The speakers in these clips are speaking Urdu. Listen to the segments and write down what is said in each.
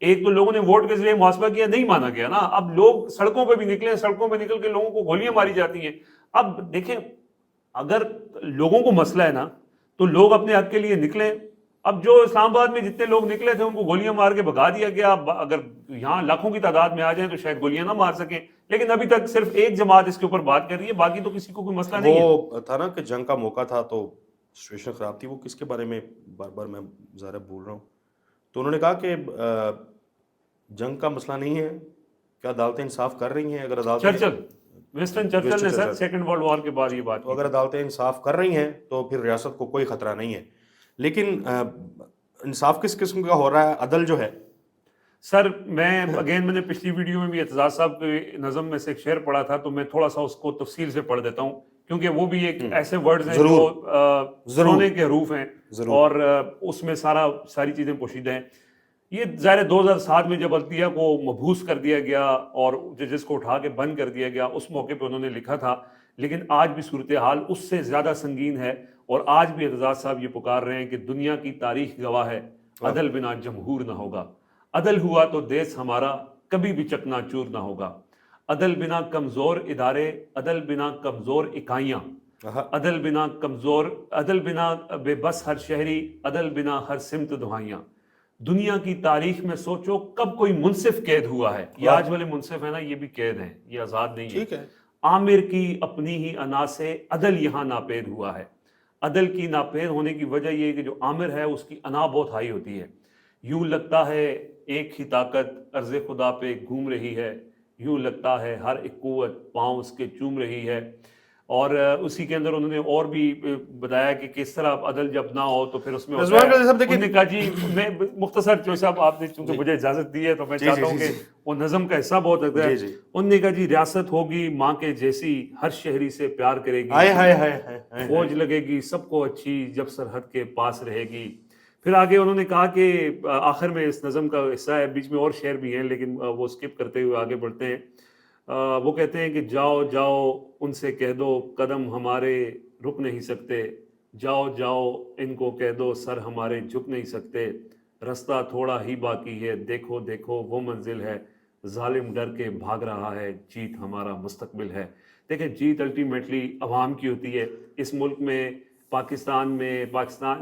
ایک تو لوگوں نے ووٹ کے ذریعے محاسبہ کیا, نہیں مانا گیا نا. اب لوگ سڑکوں پہ بھی نکلے, سڑکوں پہ نکل کے لوگوں کو گولیاں ماری جاتی ہیں. اب دیکھیں اگر لوگوں کو مسئلہ ہے نا تو لوگ اپنے حق کے لیے نکلیں. اب جو اسلام آباد میں جتنے لوگ نکلے تھے ان کو گولیاں مار کے بھگا دیا گیا. اگر یہاں لاکھوں کی تعداد میں آ جائیں تو شاید گولیاں نہ مار سکیں, لیکن ابھی تک صرف ایک جماعت اس کے اوپر بات کر رہی ہے, باقی تو کسی کو کوئی مسئلہ نہیں ہے. وہ تھا نا کہ جنگ کا موقع تھا تو سچویشن خراب تھی, وہ کس کے بارے میں بار بار میں ظاہر بول رہا ہوں. تو انہوں نے کہا کہ جنگ کا مسئلہ نہیں ہے, کیا عدالتیں انصاف کر رہی ہیں؟ اگر عدالتیں چرچل, وسٹن چرچل نے سر سیکنڈ ورلڈ وار کے بعد یہ بات تو اگر عدالتیں انصاف کر رہی ہیں تو پھر ریاست کو کوئی خطرہ نہیں ہے. لیکن انصاف کس قسم کا ہو رہا ہے؟ عدل جو ہے سر, میں نے پچھلی ویڈیو میں بھی اعتزاز صاحب کے نظم میں سے ایک شعر پڑھا تھا, تو میں تھوڑا سا اس کو تفصیل سے پڑھ دیتا ہوں, کیونکہ وہ بھی ایک ایسے ورڈز ہیں جو سونے کے حروف ہیں اور اس میں ساری چیزیں پوشیدہ ہیں. یہ ظاہر 2007 میں جب عدلیہ کو مبہوس کر دیا گیا اور ججز کو اٹھا کے بند کر دیا گیا, اس موقع پہ انہوں نے لکھا تھا. لیکن آج بھی صورتحال اس سے زیادہ سنگین ہے, اور آج بھی اعتزاز صاحب یہ پکار رہے ہیں کہ دنیا کی تاریخ گواہ ہے, عدل بنا جمہور نہ ہوگا. عدل ہوا تو دیس ہمارا کبھی بھی چکنا چور نہ ہوگا. عدل بنا کمزور ادارے, عدل بنا کمزور اکائیاں, عدل بنا بے بس ہر شہری, عدل بنا ہر سمت دہائیاں. دنیا کی تاریخ میں سوچو کب کوئی منصف قید ہوا ہے. یہ آج والے منصف ہے نا, یہ بھی قید ہیں, یہ آزاد نہیں ہے. عامر کی اپنی ہی انا سے عدل یہاں ناپید ہوا ہے. عدل کی ناپید ہونے کی وجہ یہ ہے کہ جو عامر ہے اس کی انا بہت ہائی ہوتی ہے. یوں لگتا ہے ایک ہی طاقت عرض خدا پہ گھوم رہی ہے, یوں لگتا ہے ہر ایک قوت پاؤں اس کے چوم رہی ہے. اور اسی کے اندر انہوں نے اور بھی بتایا کہ کس طرح عدل جب نہ ہو تو پھر اس میں انہوں نے کہا جی, میں مختصر جو صاحب آپ نے چونکہ مجھے اجازت دی ہے تو میں چاہتا ہوں کہ وہ نظم کا حصہ بہت اچھا ہے. انہوں نے کہا جی, ریاست ہوگی ماں کے جیسی, ہر شہری سے پیار کرے گی, فوج لگے گی سب کو اچھی جب سرحد کے پاس رہے گی. پھر آگے انہوں نے کہا کہ آخر میں اس نظم کا حصہ ہے, بیچ میں اور شعر بھی ہیں لیکن وہ سکپ کرتے ہوئے آگے بڑھتے ہیں. وہ کہتے ہیں کہ جاؤ جاؤ ان سے کہہ دو قدم ہمارے رک نہیں سکتے, جاؤ جاؤ ان کو کہہ دو سر ہمارے جھک نہیں سکتے. رستہ تھوڑا ہی باقی ہے, دیکھو دیکھو وہ منزل ہے, ظالم ڈر کے بھاگ رہا ہے, جیت ہمارا مستقبل ہے. دیکھیں جیت الٹیمیٹلی عوام کی ہوتی ہے. اس ملک میں, پاکستان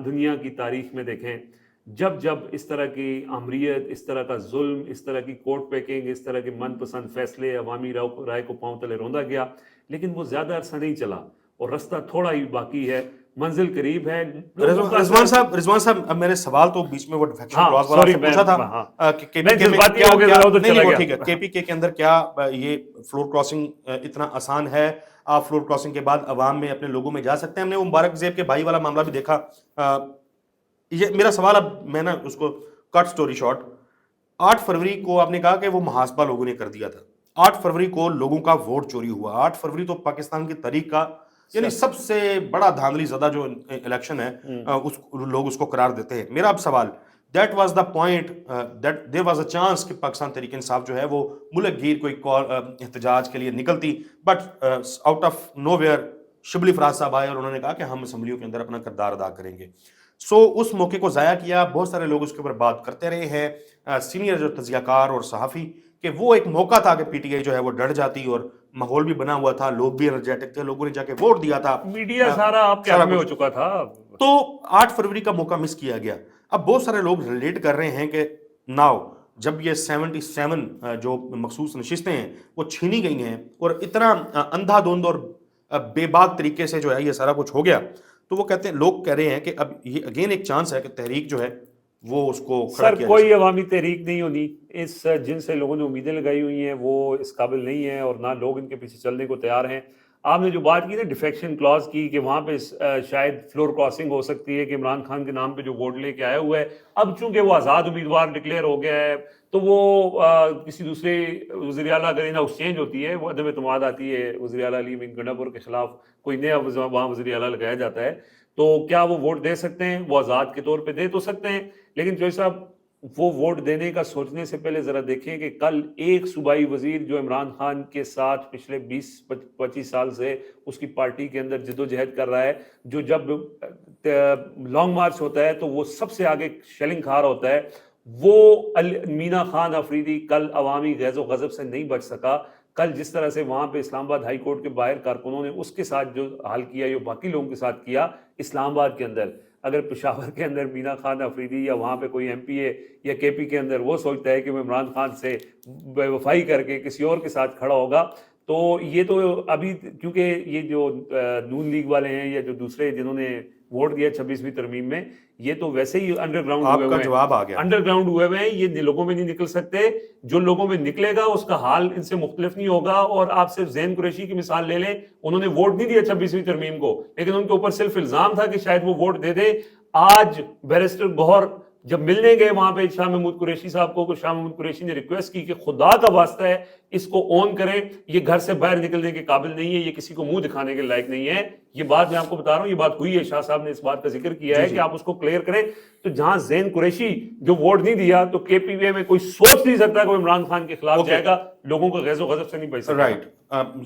دنیا کی تاریخ میں دیکھیں جب اس طرح کی آمریت, اس طرح کا ظلم, اس طرح کی کوٹ پیکنگ, اس طرح کے من پسند فیصلے عوامی رائے کو پاؤں تلے روندا گیا, لیکن وہ زیادہ عرصہ نہیں چلا اور رستہ تھوڑا ہی باقی ہے, منزل قریب ہے. رضوان صاحب اب میرے سوال تو بیچ میں وہ ڈیفیکشن کلاس والا سے پوچھا تھا کہ کے پی کے اندر کیا یہ فلور کراسنگ اتنا آسان ہے؟ آپ فلور کراسنگ کے بعد عوام میں اپنے لوگوں میں جا سکتے ہیں؟ ہم نے وہ مبارک زیب کے بھائی والا معاملہ بھی دیکھا. یہ میرا سوال, اب میں نا اس کو کٹ سٹوری شارٹ, 8 فروری کو آپ نے کہا کہ وہ محاسبہ لوگوں نے کر دیا تھا. 8 فروری کو لوگوں کا ووٹ چوری ہوا. 8 فروری تو پاکستان کی تاریخ کا یعنی سب سے بڑا دھاندلی زدہ جو الیکشن ہے, لوگ اس کو قرار دیتے ہیں. میرا اب سوال, that was the point, there was a chance کہ پاکستان تحریک انصاف جو ہے وہ ملک گیر کوئی احتجاج کے لیے نکلتی, but out of nowhere Shibli Faraz صاحب آئے اور انہوں نے کہا کہ ہم اسمبلیوں کے اندر اپنا کردار ادا کریں گے. اس موقع کو ضائع کیا. بہت سارے لوگ اس کے اوپر بات کرتے رہے ہیں, سینئر جو تجزیہ کار اور صحافی, کہ وہ ایک موقع تھا کہ پی ٹی آئی جو ہے وہ ڈر جاتی, اور ماحول بھی بنا ہوا تھا, لوگ بھی انرجیٹک تھے, لوگوں نے جا کے ووٹ دیا تھا, میڈیا سارا آپ کے حق میں ہو چکا تھا. تو 8 فروری کا موقع مس کیا گیا. اب بہت سارے لوگ ریلیٹ کر رہے ہیں کہ ناؤ جب یہ 77 جو مخصوص نشستیں ہیں وہ چھینی گئی ہیں اور اتنا اندھا دھند اور بے باک طریقے سے جو ہے یہ سارا کچھ ہو گیا, تو وہ کہتے ہیں, لوگ کہہ رہے ہیں کہ اب یہ اگین ایک چانس ہے کہ تحریک جو ہے وہ اس کو کھڑا کیا. کوئی عوامی تحریک نہیں ہونی, اس جن سے لوگوں نے امیدیں لگائی ہوئی ہیں وہ اس قابل نہیں ہے, اور نہ لوگ ان کے پیچھے چلنے کو تیار ہیں. آپ نے جو بات کی نا ڈیفیکشن کلاز کی, کہ وہاں پہ شاید فلور کراسنگ ہو سکتی ہے کہ عمران خان کے نام پہ جو ووٹ لے کے آیا ہوا ہے, اب چونکہ وہ آزاد امیدوار ڈکلیئر ہو گیا ہے تو وہ کسی دوسرے وزیر اعلیٰ اگر انہیں ایکسچینج ہوتی ہے, وہ عدم اعتماد آتی ہے وزیر اعلیٰ علی امین گنڈاپور کے خلاف, کوئی نیا وہاں وزیر اعلیٰ لگایا جاتا ہے, تو کیا وہ ووٹ دے سکتے ہیں؟ وہ آزاد کے طور پہ دے تو سکتے ہیں, لیکن جو صاحب وہ ووٹ دینے کا سوچنے سے پہلے ذرا دیکھیں کہ کل ایک صوبائی وزیر جو عمران خان کے ساتھ پچھلے 20-25 سال سے اس کی پارٹی کے اندر جدوجہد کر رہا ہے, جو جب لانگ مارچ ہوتا ہے تو وہ سب سے آگے شیلنگ کھا رہا ہوتا ہے, وہ مینا خان افریدی کل عوامی غیظ و غضب سے نہیں بچ سکا. کل جس طرح سے وہاں پہ اسلام آباد ہائی کورٹ کے باہر کارکنوں نے اس کے ساتھ جو حال کیا یا باقی لوگوں کے ساتھ کیا اسلام آباد کے اندر, اگر پشاور کے اندر مینا خان افریدی یا وہاں پہ کوئی ایم پی اے یا کے پی کے اندر وہ سوچتا ہے کہ وہ عمران خان سے بے وفائی کر کے کسی اور کے ساتھ کھڑا ہوگا, تو یہ تو ابھی کیونکہ یہ جو نون لیگ والے ہیں یا جو دوسرے جنہوں نے ووٹ دیا 26ویں ترمیم میں, یہ تو ویسے ہی انڈر گراؤنڈ ہوئے ہوئے ہیں, جواب آ گیا, انڈر گراؤنڈ ہوئے ہوئے ہیں, یہ لوگوں میں نہیں نکل سکتے. جو لوگوں میں نکلے گا اس کا حال ان سے مختلف نہیں ہوگا. اور آپ صرف زین قریشی کی مثال لے لیں, انہوں نے ووٹ نہیں دیا 26ویں ترمیم کو, لیکن ان کے اوپر صرف الزام تھا کہ شاید وہ ووٹ دے دے. آج بیرسٹر گوہر جب ملنے گئے وہاں پہ شاہ محمود قریشی صاحب کو, شاہ محمود قریشی نے ریکویسٹ کی کہ خدا کا واسطہ ہے اس کو اون کریں, یہ گھر سے باہر نکلنے کے قابل نہیں ہے, یہ کسی کو منہ دکھانے کے لائق نہیں ہے. یہ بات میں آپ کو بتا رہا ہوں, یہ بات ہوئی ہے, شاہ صاحب نے اس بات کا ذکر کیا ہے کہ آپ اس کو کلیئر کریں. تو جہاں زین قریشی جو ووٹ نہیں دیا, تو کے پی وی میں کوئی سوچ نہیں سکتا کہ وہ عمران خان کے خلاف جائے گا, لوگوں کو غیظ و غضب سے نہیں بچ سکتا. رائٹ,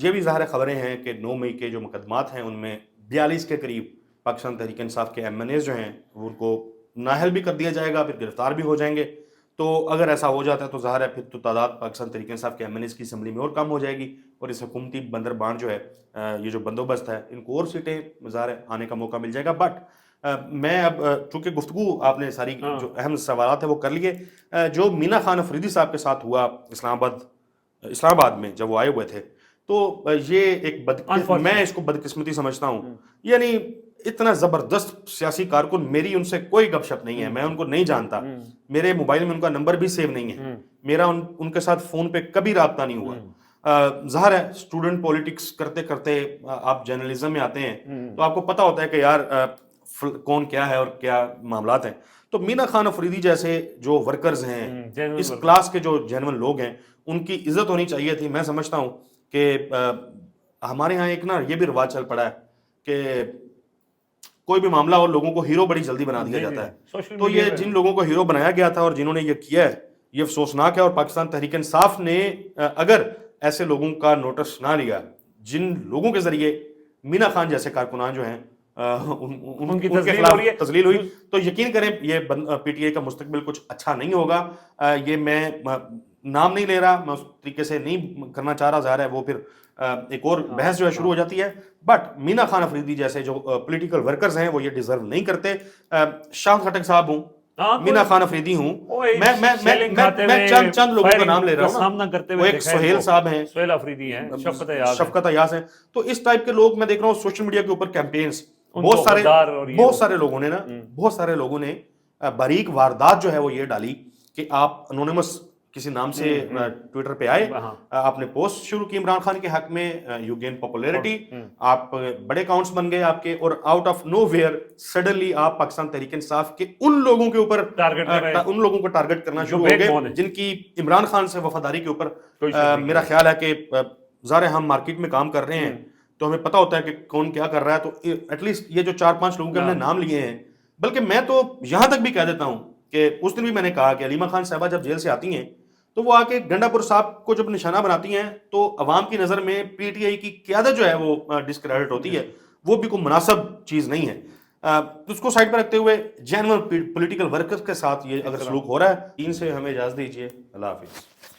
یہ بھی ظاہر خبریں ہیں کہ 9 مئی کے جو مقدمات ہیں ان میں 42 کے قریب پاکستان تحریک انصاف کے ایم این ایز جو ہیں ان کو نااہل بھی کر دیا جائے گا, پھر گرفتار بھی ہو جائیں گے. تو اگر ایسا ہو جاتا ہے تو ظاہر ہے پھر تو تعداد پاکستان تحریک انصاف کے ایم این ایز کی اسمبلی میں اور کم ہو جائے گی, اور اس حکومتی بندر بانٹ جو ہے یہ جو بندوبست ہے ان کو اور سیٹیں ظاہر ہے آنے کا موقع مل جائے گا. بٹ میں اب چونکہ گفتگو آپ نے ساری جو اہم سوالات ہیں وہ کر لیے, جو مینا خان افریدی صاحب کے ساتھ ہوا اسلام آباد میں جب وہ آئے ہوئے تھے, تو یہ ایک میں اس کو بدقسمتی سمجھتا ہوں. یعنی اتنا زبردست سیاسی کارکن, میری ان سے کوئی گپ شپ نہیں ہے, میں ان کو نہیں جانتا, میرے موبائل میں ان کا نمبر بھی سیو نہیں ہے, میرا ان کے ساتھ فون پہ کبھی رابطہ نہیں ہوا. ظاہر ہے اسٹوڈنٹ پولیٹکس کرتے کرتے آپ جرنلزم میں آتے ہیں تو آپ کو پتہ ہوتا ہے کہ یار کون کیا ہے اور کیا معاملات ہیں. تو مینا خان افریدی جیسے جو ورکرز ہیں, اس کلاس کے جو جینون لوگ ہیں, ان کی عزت ہونی چاہیے تھی. میں سمجھتا ہوں کہ ہمارے ہاں ایک نا یہ بھی رواج چل پڑا ہے کہ کوئی بھی معاملہ اور لوگوں کو ہیرو بڑی جلدی بنا دیا جاتا ہے. تو یہ جن لوگوں کو ہیرو بنایا گیا تھا اور جنہوں نے یہ کیا ہے, یہ افسوسناک ہے. اور پاکستان تحریک انصاف نے اگر ایسے لوگوں کا نوٹس نہ لیا, جن لوگوں کے ذریعے مینا خان جیسے کارکنان جو ہیں ان کے خلاف تذلیل ہوئی, تو یقین کریں یہ پی ٹی آئی کا مستقبل کچھ اچھا نہیں ہوگا. یہ میں نام نہیں لے رہا, میں اس طریقے سے نہیں کرنا چاہ رہا, ظاہر ہے وہ پھر ایک اور بحث جو ہے شروع ہو جاتی ہے. بٹ مینا خان افریدی جیسے جو پولیٹیکل ورکرز ہیں وہ یہ ڈیزرو نہیں کرتے. شاہ خٹک صاحب ہوں, مینا خان افریدی ہوں, میں چند لوگوں کا نام لے رہا ہوں. وہ ایک سہیل صاحب ہیں, سہیل افریدی ہیں, شفقت ایاز ہیں. تو اس ٹائپ کے لوگ میں دیکھ رہا ہوں سوشل میڈیا کے اوپر کیمپینز, بہت سارے لوگوں نے باریک واردات جو ہے وہ یہ ڈالی کہ آپ انونیمس کسی نام سے ٹویٹر پہ آئے, آپ نے پوسٹ شروع کی عمران خان کے حق میں, یو گین پاپولیرٹی, آپ بڑے اکاؤنٹس بن گئے آپ کے, اور out of nowhere suddenly آپ پاکستان تحریک انصاف کے ان لوگوں کے اوپر ان لوگوں کو ٹارگٹ کرنا شروع ہو گئے جن کی عمران خان سے وفاداری کے اوپر میرا خیال ہے کہ ظاہر ہم مارکیٹ میں کام کر رہے ہیں تو ہمیں پتہ ہوتا ہے کہ کون کیا کر رہا ہے. تو ایٹ لیسٹ یہ جو 4-5 لوگوں کے ہم نے نام لیے ہیں, بلکہ میں تو یہاں تک بھی کہہ دیتا ہوں کہ اس دن بھی میں نے کہا کہ علیمہ خان صاحبہ جب جیل سے آتی ہیں تو وہ آ کے گنڈا پور صاحب کو جب نشانہ بناتی ہیں تو عوام کی نظر میں پی ٹی آئی کی قیادت جو ہے وہ ڈسکریڈٹ ہوتی ہے, وہ بھی کوئی مناسب چیز نہیں ہے. اس کو سائڈ پہ رکھتے ہوئے جینوئن پولیٹیکل ورکرز کے ساتھ یہ اگر سلوک ہو رہا ہے, ان سے ہمیں اجازت دیجیے. اللہ حافظ.